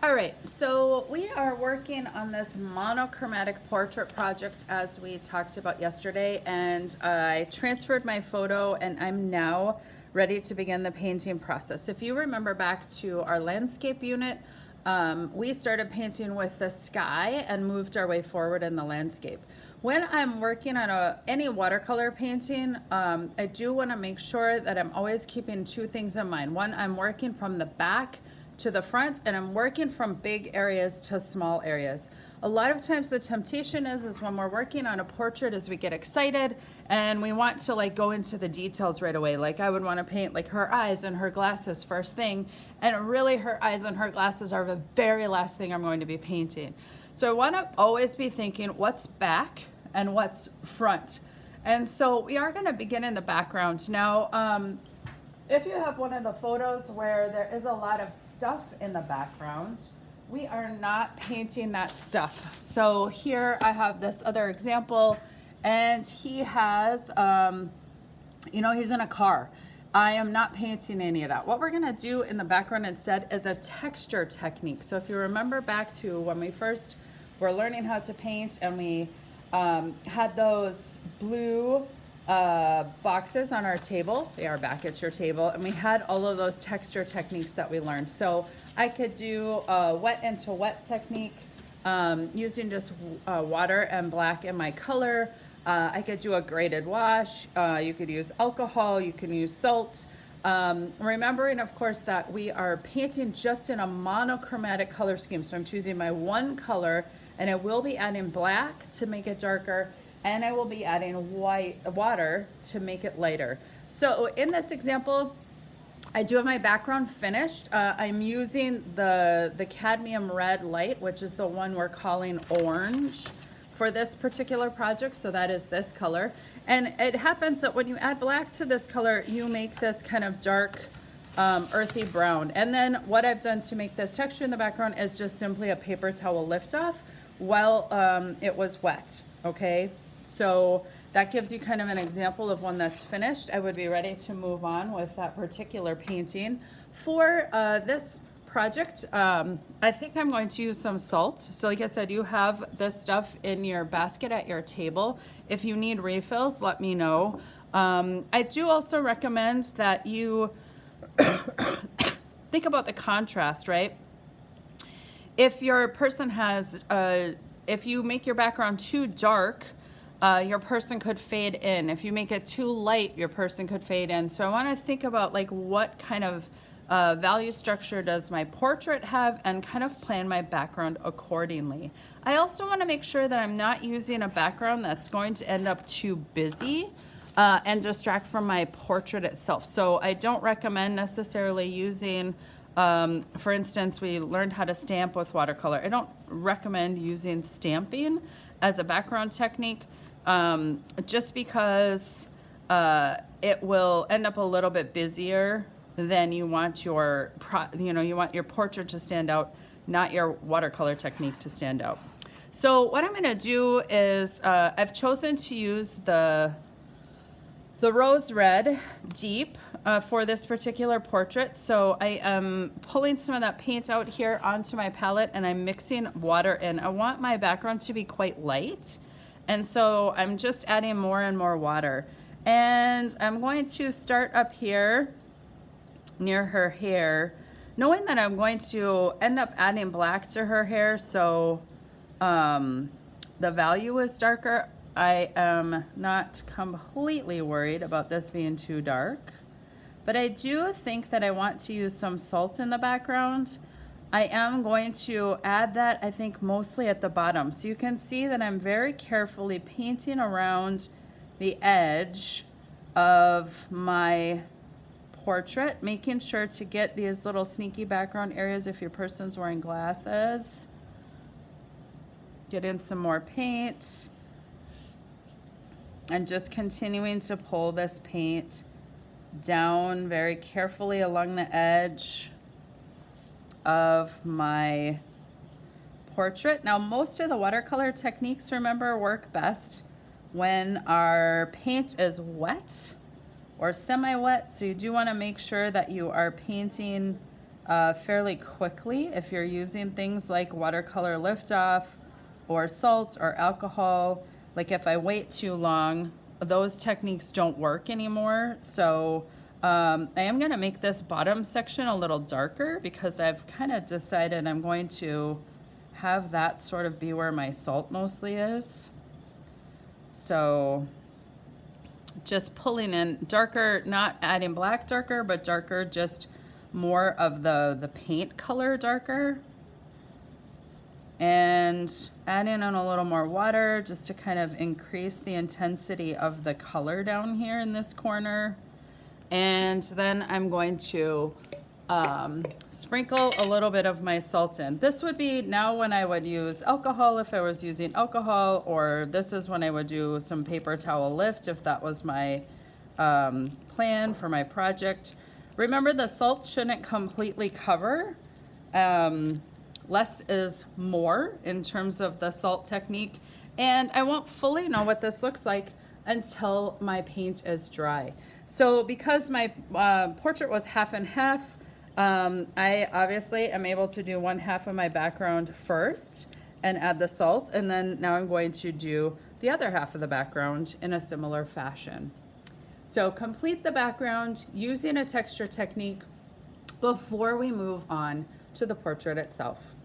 All right, so we are working on this monochromatic portrait project as we talked about yesterday, and I transferred my photo and I'm now ready to begin the painting process. If you remember back to our landscape unit, we started painting with the sky and moved our way forward in the landscape. When I'm working on any watercolor painting, I do want to make sure that I'm always keeping two things in mind. One, I'm working from the back to the front, and I'm working from big areas to small areas. A lot of times the temptation is when we're working on a portrait is we get excited and we want to like go into the details right away. Like I would want to paint like her eyes and her glasses first thing, and really her eyes and her glasses are the very last thing I'm going to be painting. So I want to always be thinking what's back and what's front. And so we are going to begin in the background. Now, if you have one of the photos where there is a lot of stuff in the background, we are not painting that stuff. So here I have this other example, and he has, he's in a car. I am not painting any of that. What we're gonna do in the background instead is a texture technique. So if you remember back to when we first were learning how to paint and we had those blue boxes on our table. They are back at your table, and we had all of those texture techniques that we learned. So I could do a wet into wet technique using just water and black in my color. I could do a graded wash. You could use alcohol, you can use salt. Remembering of course that we are painting just in a monochromatic color scheme. So I'm choosing my one color, and I will be adding black to make it darker, and I will be adding water to make it lighter. So in this example, I do have my background finished. I'm using the cadmium red light, which is the one we're calling orange for this particular project. So that is this color. And it happens that when you add black to this color, you make this kind of dark, earthy brown. And then what I've done to make this texture in the background is just simply a paper towel lift off while it was wet, okay? So that gives you kind of an example of one that's finished. I would be ready to move on with that particular painting. For this project, I think I'm going to use some salt. So like I said, you have this stuff in your basket at your table. If you need refills, let me know. I do also recommend that you think about the contrast, right? If your person has, if you make your background too dark, your person could fade in. If you make it too light, your person could fade in. So I want to think about like what kind of value structure does my portrait have, and kind of plan my background accordingly. I also want to make sure that I'm not using a background that's going to end up too busy and distract from my portrait itself. So I don't recommend necessarily using, for instance, we learned how to stamp with watercolor. I don't recommend using stamping as a background technique. Just because it will end up a little bit busier than you want your portrait to stand out, not your watercolor technique to stand out. So what I'm going to do is I've chosen to use the rose red deep for this particular portrait. So I am pulling some of that paint out here onto my palette, and I'm mixing water in. I want my background to be quite light, and so I'm just adding more and more water. And I'm going to start up here near her hair, knowing that I'm going to end up adding black to her hair, so the value is darker. I am not completely worried about this being too dark, but I do think that I want to use some salt in the background. I am going to add that, I think, mostly at the bottom. So you can see that I'm very carefully painting around the edge of my portrait, making sure to get these little sneaky background areas if your person's wearing glasses. Get in some more paint, and just continuing to pull this paint down very carefully along the edge of my portrait. Now, most of the watercolor techniques, remember, work best when our paint is wet or semi-wet. So you do want to make sure that you are painting fairly quickly if you're using things like watercolor liftoff or salt or alcohol. Like if I wait too long, those techniques don't work anymore. So I am going to make this bottom section a little darker because I've kind of decided I'm going to have that sort of be where my salt mostly is. So just pulling in darker, not adding black darker, but darker, just more of the paint color darker. And adding in a little more water just to kind of increase the intensity of the color down here in this corner. And then I'm going to sprinkle a little bit of my salt in. This would be now when I would use alcohol if I was using alcohol, or this is when I would do some paper towel lift if that was my plan for my project. Remember, the salt shouldn't completely cover. Less is more in terms of the salt technique, and I won't fully know what this looks like until my paint is dry. So because my portrait was half and half, I obviously am able to do one half of my background first and add the salt, and then now I'm going to do the other half of the background in a similar fashion. So complete the background using a texture technique before we move on to the portrait itself.